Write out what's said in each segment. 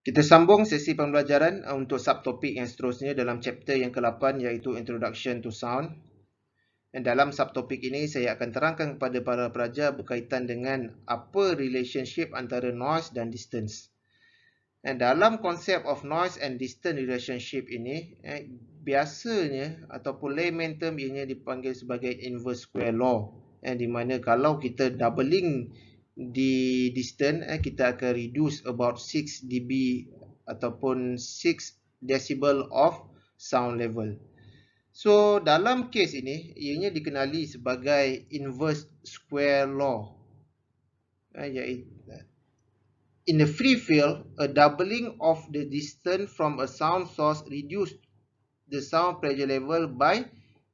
Kita sambung sesi pembelajaran untuk subtopik yang seterusnya dalam chapter yang ke-8 iaitu Introduction to Sound. Dan dalam subtopik ini saya akan terangkan kepada para pelajar berkaitan dengan apa relationship antara noise dan distance. Dan dalam konsep of noise and distance relationship ini, biasanya ataupun layman term ianya dipanggil sebagai inverse square law. Di mana kalau kita doubling di distance, kita akan reduce about 6 dB ataupun 6 decibel of sound level. So dalam kes ini ianya dikenali sebagai inverse square law. Iaitu in the free field, a doubling of the distance from a sound source reduced the sound pressure level by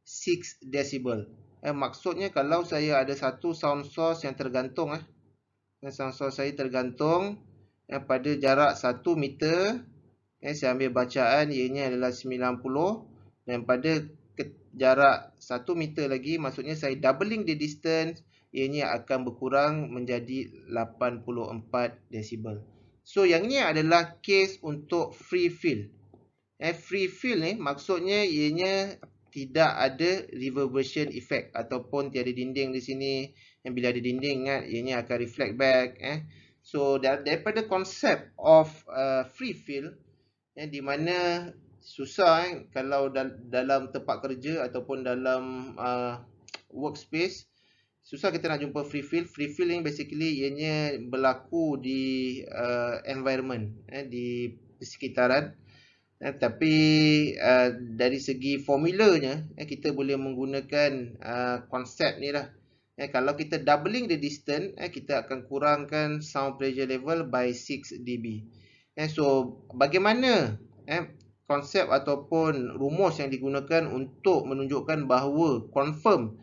6 decibel. Maksudnya kalau saya ada satu sound source yang tergantung, sound source saya tergantung pada jarak 1 meter, saya ambil bacaan ianya adalah 90, dan pada jarak 1 meter lagi, maksudnya saya doubling the distance, ianya akan berkurang menjadi 84 desibel. So yang ini adalah case untuk free field. Free field ni maksudnya ianya tidak ada reverberation effect ataupun tiada dinding di sini. Bila ada dinding, ianya akan reflect back. So daripada konsep of free field, di mana susah kalau dalam tempat kerja ataupun dalam workspace, susah kita nak jumpa free field. Free field ni basically ianya berlaku di environment, di sekitaran. Tapi dari segi formulanya, kita boleh menggunakan konsep ni lah. Kalau kita doubling the distance, kita akan kurangkan sound pressure level by 6 dB. So bagaimana konsep ataupun rumus yang digunakan untuk menunjukkan bahawa confirm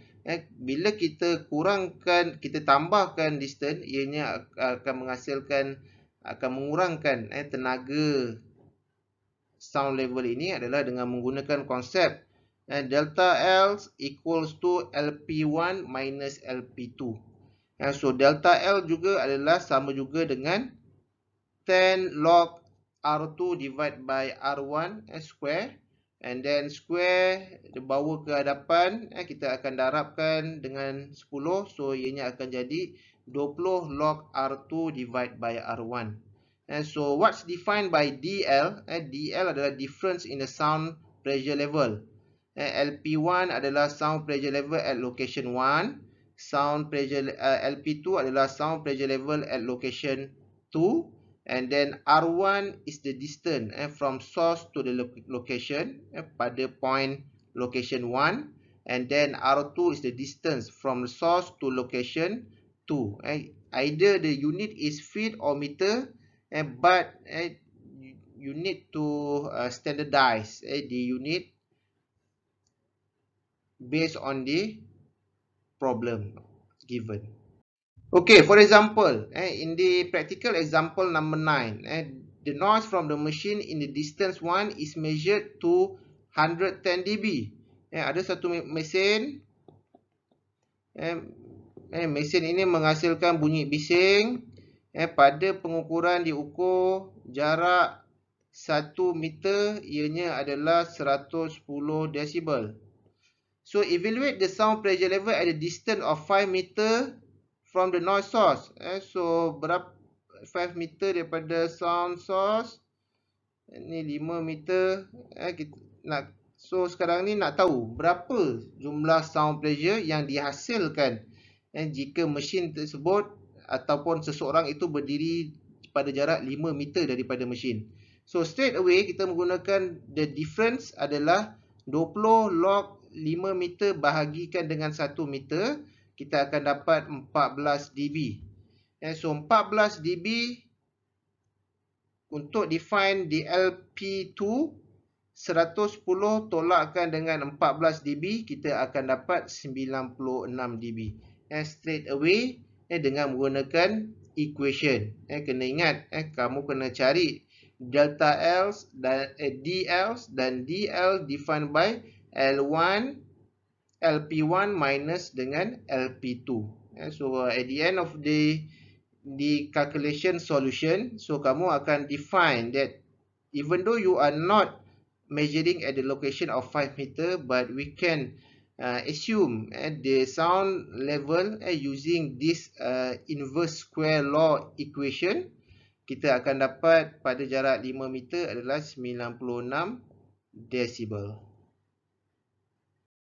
bila kita kurangkan, kita tambahkan distance, ianya akan mengurangkan tenaga sound level ini adalah dengan menggunakan konsep delta L equals to LP1 minus LP2. So delta L juga adalah sama juga dengan 10 log R2 divided by R1 square, and then square dibawa ke hadapan, kita akan darabkan dengan 10, so ianya akan jadi 20 log R2 divided by R1. So what's defined by DL? DL adalah difference in the sound pressure level. LP1 adalah sound pressure level at location 1. LP2 adalah sound pressure level at location 2. And then R1 is the distance from source to the location pada point location 1. And then R2 is the distance from the source to location 2. Either the unit is feet or meter, but you need to standardize the unit based on the problem given. Okay, for example, in the practical example number 9, the noise from the machine in the distance 1 is measured to 110 dB. Ada satu mesin, mesin ini menghasilkan bunyi bising. Pada pengukuran diukur jarak 1 meter, ianya adalah 110 desibel. So evaluate the sound pressure level at a distance of 5 meter from the noise source. So berapa 5 meter daripada sound source, ni 5 meter. So sekarang ni nak tahu berapa jumlah sound pressure yang dihasilkan jika mesin tersebut ataupun seseorang itu berdiri pada jarak 5 meter daripada mesin. So straight away kita menggunakan the difference adalah 20 log 5 meter bahagikan dengan 1 meter, kita akan dapat 14 dB. So 14 dB untuk define di LP2, 110 tolakkan dengan 14 dB, kita akan dapat 96 dB. Straight away dengan menggunakan equation. Kena ingat, kamu kena cari delta L dan DL, dan DL defined by L1 LP1 minus dengan LP2. So at the end of the di calculation solution, so kamu akan define that even though you are not measuring at the location of 5 meter, but we can assume at the sound level using this inverse square law equation, kita akan dapat pada jarak 5 meter adalah 96 decibel.